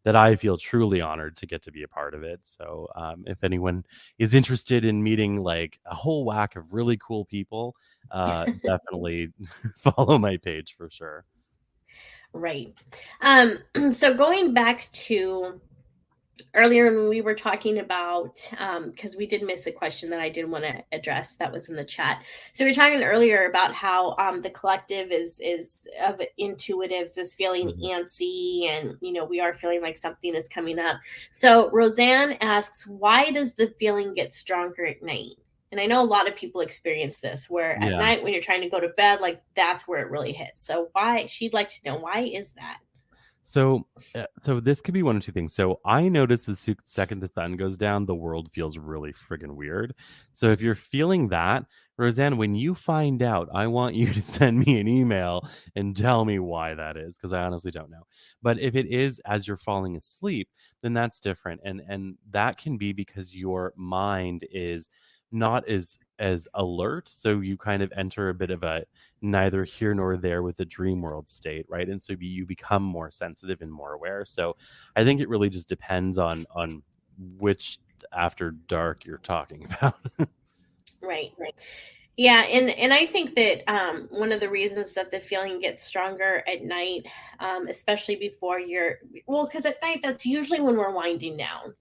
that I feel truly honored to get to be a part of it. So if anyone is interested in meeting like a whole whack of really cool people, definitely follow my page for sure. Right. So going back to earlier when we were talking about, because we did miss a question that I did want to address that was in the chat. So we were talking earlier about how the collective is of intuitives is feeling Mhm. antsy, and we are feeling like something is coming up. So Roseanne asks, why does the feeling get stronger at night? And I know a lot of people experience this, where at Yeah. night when you're trying to go to bed, like, that's where it really hits. So why, she'd like to know, why is that? So this could be one of two things. So I notice the second the sun goes down, the world feels really friggin' weird. So if you're feeling that, Roseanne, when you find out, I want you to send me an email and tell me why that is, because I honestly don't know. But if it is as you're falling asleep, then that's different. And that can be because your mind is not as alert. So you kind of enter a bit of a neither here nor there with the dream world state, right? And so you become more sensitive and more aware. So I think it really just depends on which after dark you're talking about. Right. Yeah, and I think that one of the reasons that the feeling gets stronger at night, especially before you're well, because at night that's usually when we're winding down.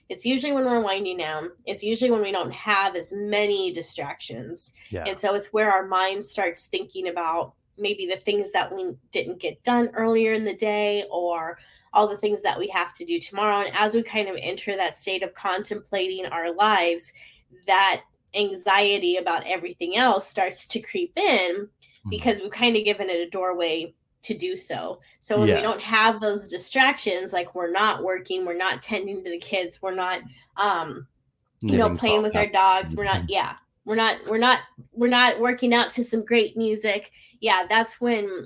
It's usually when we're winding down. It's usually when we don't have as many distractions, Yeah. and so it's where our mind starts thinking about maybe the things that we didn't get done earlier in the day, or all the things that we have to do tomorrow. And as we kind of enter that state of contemplating our lives, that anxiety about everything else starts to creep in Mhm. because we've kind of given it a doorway to do so. So when we don't Yes. have those distractions, like we're not working, we're not tending to the kids, we're not um Knitting playing 12 with our dogs, we're passages. not yeah, we're not working out to some great music. Yeah, that's when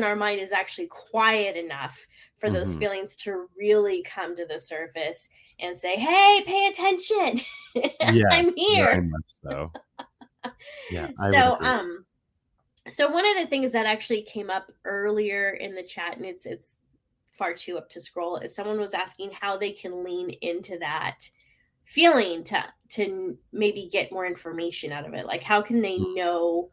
our mind is actually quiet enough for those Mhm. feelings to really come to the surface and say, "Hey, pay attention. I'm Yes, very here." much so. Yeah, I would So, agree. so one of the things that actually came up earlier in the chat, and it's far too up to scroll, is someone was asking how they can lean into that feeling to maybe get more information out of it. Like, how can they know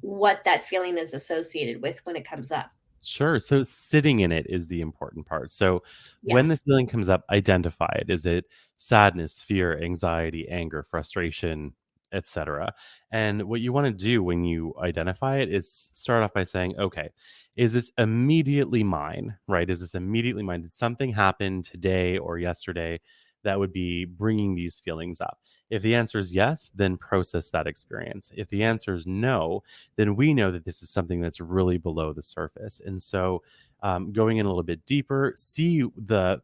what that feeling is associated with when it comes up? Sure. So sitting in it is the important part. So Yeah, when the feeling comes up, identify it. Is it sadness, fear, anxiety, anger, frustration, etc.? And what you want to do when you identify it is start off by saying, okay, is this immediately mine? Right? Is this immediately mine? Did something happen today or yesterday that would be bringing these feelings up? If the answer is yes, then process that experience. If the answer is no, then we know that this is something that's really below the surface. And so, going in a little bit deeper, see the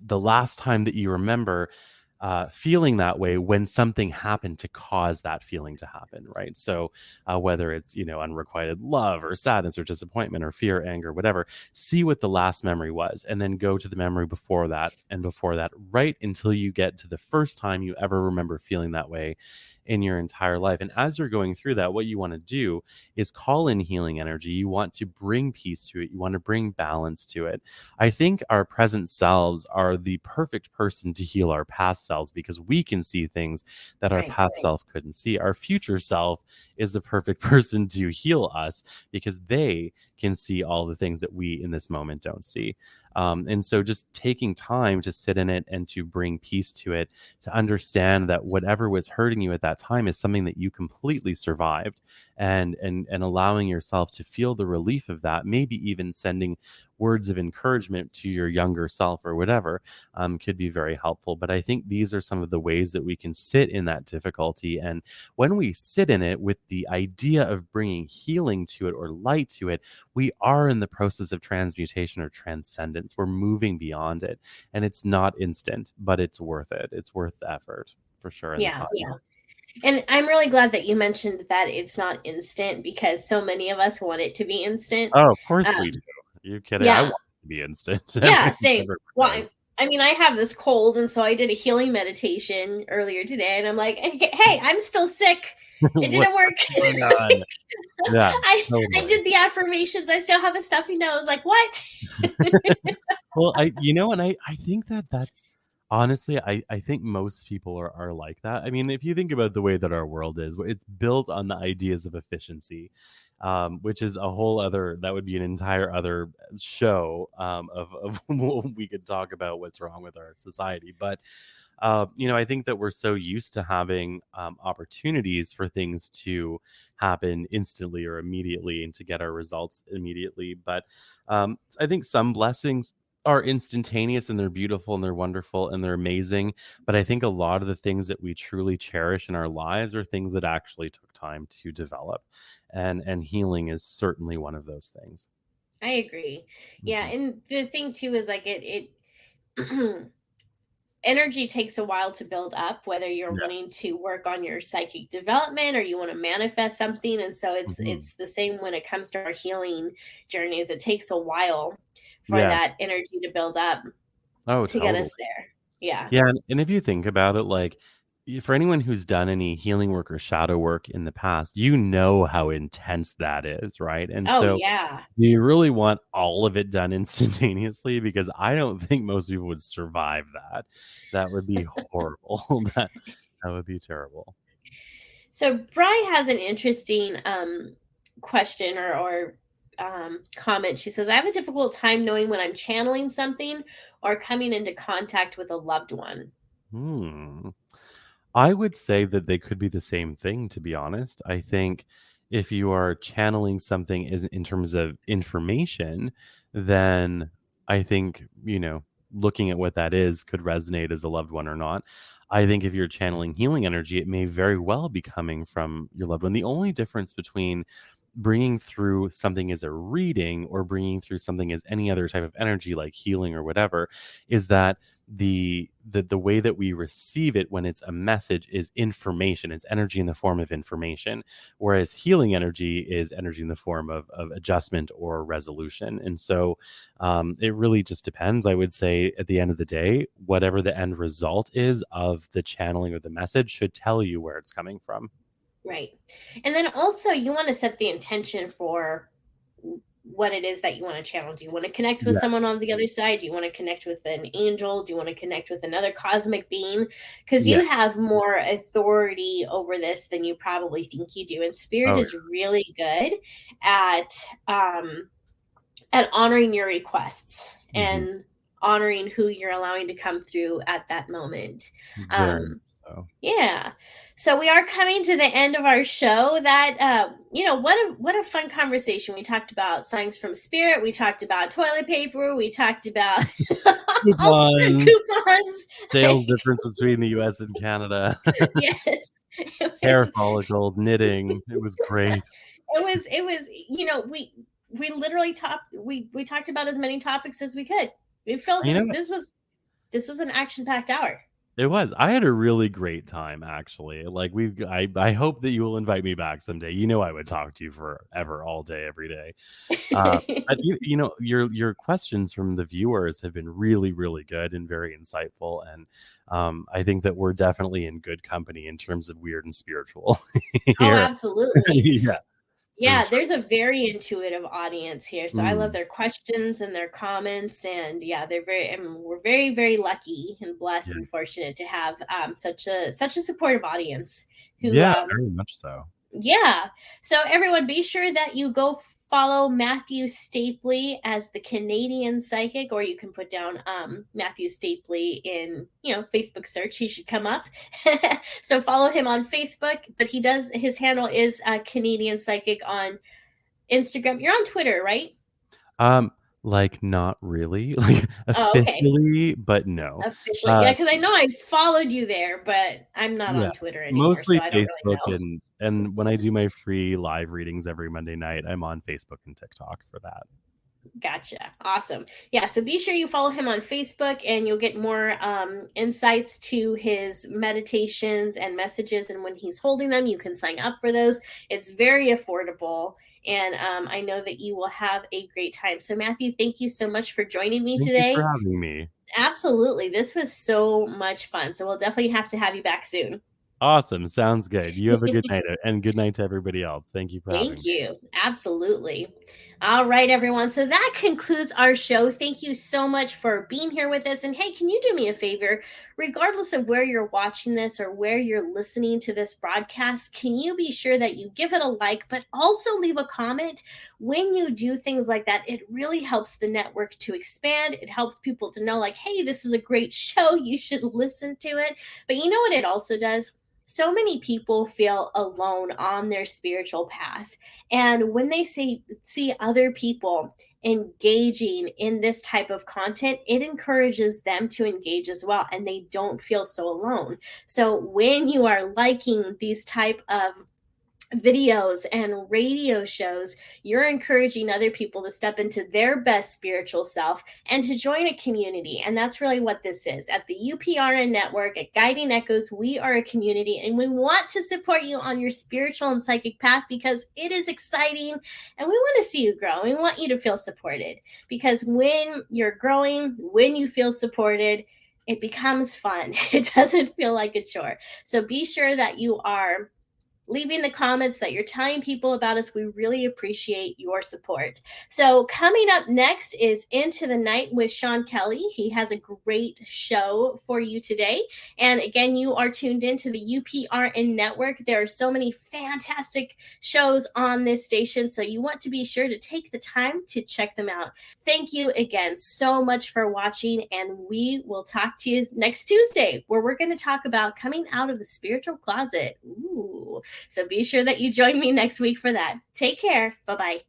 last time that you remember feeling that way when something happened to cause that feeling to happen, right? So, whether it's unrequited love or sadness or disappointment or fear, anger, whatever, see what the last memory was, and then go to the memory before that and before that, right until you get to the first time you ever remember feeling that way in your entire life. And as you're going through that, what you want to do is call in healing energy. You want to bring peace to it. You want to bring balance to it. I think our present selves are the perfect person to heal our past selves because we can see things that our right. past self couldn't see. Our future self is the perfect person to heal us because they can see all the things that we in this moment don't see. And so just taking time to sit in it and to bring peace to it, to understand that whatever was hurting you at that time is something that you completely survived, and allowing yourself to feel the relief of that, maybe even sending words of encouragement to your younger self or whatever, could be very helpful. But I think these are some of the ways that we can sit in that difficulty. And when we sit in it with the idea of bringing healing to it or light to it, we are in the process of transmutation or transcendence. We're moving beyond it. And it's not instant, but it's worth it. It's worth the effort for sure and the Yeah. time. And I'm really glad that you mentioned that it's not instant because so many of us want it to be instant. Oh, of course we do. Um, Are you kidding? I yeah, want it to be instant. yeah, same. Everyone Well, does. I mean, I have this cold, and so I did a healing meditation earlier today, and I'm like, hey, I'm still sick. It didn't What's work. going on? Yeah, I totally. did the affirmations. I still have a stuffy nose. Like, what? Well, and I think that that's honestly, I think most people are like that. I mean, if you think about the way that our world is, it's built on the ideas of efficiency, which is a whole other, that would be an entire other show, of what we could talk about what's wrong with our society. But I think that we're so used to having opportunities for things to happen instantly or immediately and to get our results immediately. But I think some blessings are instantaneous and they're beautiful and they're wonderful and they're amazing. But I think a lot of the things that we truly cherish in our lives are things that actually took time to develop. And healing is certainly one of those things. I agree. Yeah, Mhm. and the thing too is like it energy takes a while to build up, whether you're Yeah. wanting to work on your psychic development or you want to manifest something. And so Mhm. it's the same when it comes to our healing journeys. It takes a while for that Yes. energy to build up Oh, to get totally. us there. Yeah. Yeah, and if you think about it, like, for anyone who's done any healing work or shadow work in the past, you know how intense that is, right? And Oh so, yeah. do you really want all of it done instantaneously? Because I don't think most people would survive that. That would be horrible. That would be terrible. So Bry has an interesting question or comment. She says, I have a difficult time knowing when I'm channeling something or coming into contact with a loved one. Hmm. I would say that they could be the same thing, to be honest. I think if you are channeling something is in terms of information, then I think, looking at what that is could resonate as a loved one or not. I think if you're channeling healing energy, it may very well be coming from your loved one. The only difference between bringing through something as a reading or bringing through something as any other type of energy like healing or whatever is that the way that we receive it when it's a message is information. It's energy in the form of information, whereas healing energy is energy in the form of adjustment or resolution. And so it really just depends. I would say at the end of the day, whatever the end result is of the channeling or the message should tell you where it's coming from. Right. And then also, you want to set the intention for what it is that you want to channel. Do you want to connect with Yeah. someone on the other side? Do you want to connect with an angel? Do you want to connect with another cosmic being? Because Yeah. you have more authority over this than you probably think you do. And Spirit Oh, is really good at um, at honoring your requests yeah. Hmm. and honoring who you're allowing to come through at that moment. Very much Um, so. yeah. So we are coming to the end of our show. That what a fun conversation. We talked about signs from spirit. We talked about toilet paper. We talked about Coupons, coupons. sales difference between the US and Canada, Yes. It hair was follicles, knitting. It was great. it was we literally talked we talked about as many topics as we could. We felt You know, this was an action packed hour. it was. I had a really great time actually. Like I hope that you will invite me back someday. You know I would talk to you forever, all day, every day. But your questions from the viewers have been really, really good and very insightful. And I think that we're definitely in good company in terms of weird and spiritual Oh, here. absolutely. Yeah, for Yeah, sure. there's a very intuitive audience here, so I love Mm, their questions and their comments, and yeah, they're very. I mean, we're very, very lucky and blessed yeah. and fortunate to have such a supportive audience who Yeah, very much so. yeah. So everyone, be sure that you go follow Matthew Stapley as the Canadian psychic, or you can put down Matthew Stapley in Facebook search. He should come up. So follow him on Facebook. But his handle is Canadian psychic on Instagram. You're on Twitter, right? Um, like not really, like Oh, okay. officially, but no. Officially, Uh, yeah, because I know I followed you there, but I'm not Yeah, on Twitter anymore, so mostly I don't Facebook really know. and when I do my free live readings every Monday night, I'm on Facebook and TikTok for that. Gotcha. Awesome. Yeah. So be sure you follow him on Facebook and you'll get more insights to his meditations and messages. And when he's holding them, you can sign up for those. It's very affordable. And I know that you will have a great time. So, Matthew, thank you so much for joining me Thank you for today. having me. Absolutely. This was so much fun. So, we'll definitely have to have you back soon. Awesome, sounds good. You have a good night, and good night to everybody else. Thank you for having Thank me. you. Absolutely. All right, everyone. So that concludes our show. Thank you so much for being here with us. And hey, can you do me a favor? Regardless of where you're watching this or where you're listening to this broadcast, can you be sure that you give it a like, but also leave a comment? When you do things like that, it really helps the network to expand. It helps people to know, like, hey, this is a great show. You should listen to it. But you know what it also does? So many people feel alone on their spiritual path. And when they see other people engaging in this type of content, it encourages them to engage as well and they don't feel so alone. So when you are liking these type of videos and radio shows, you're encouraging other people to step into their best spiritual self and to join a community. And that's really what this is. At the UPRN Network, at Guiding Echoes, we are a community and we want to support you on your spiritual and psychic path because it is exciting and we want to see you grow. We want you to feel supported because when you're growing, when you feel supported, it becomes fun. It doesn't feel like a chore. So be sure that you are leaving the comments, that you're telling people about us. We really appreciate your support. So coming up next is Into the Night with Sean Kelly. He has a great show for you today. And again, you are tuned into the UPRN Network. There are so many fantastic shows on this station, so you want to be sure to take the time to check them out. Thank you again so much for watching, and we will talk to you next Tuesday, where we're going to talk about coming out of the spiritual closet. Ooh. So be sure that you join me next week for that. Take care. Bye-bye.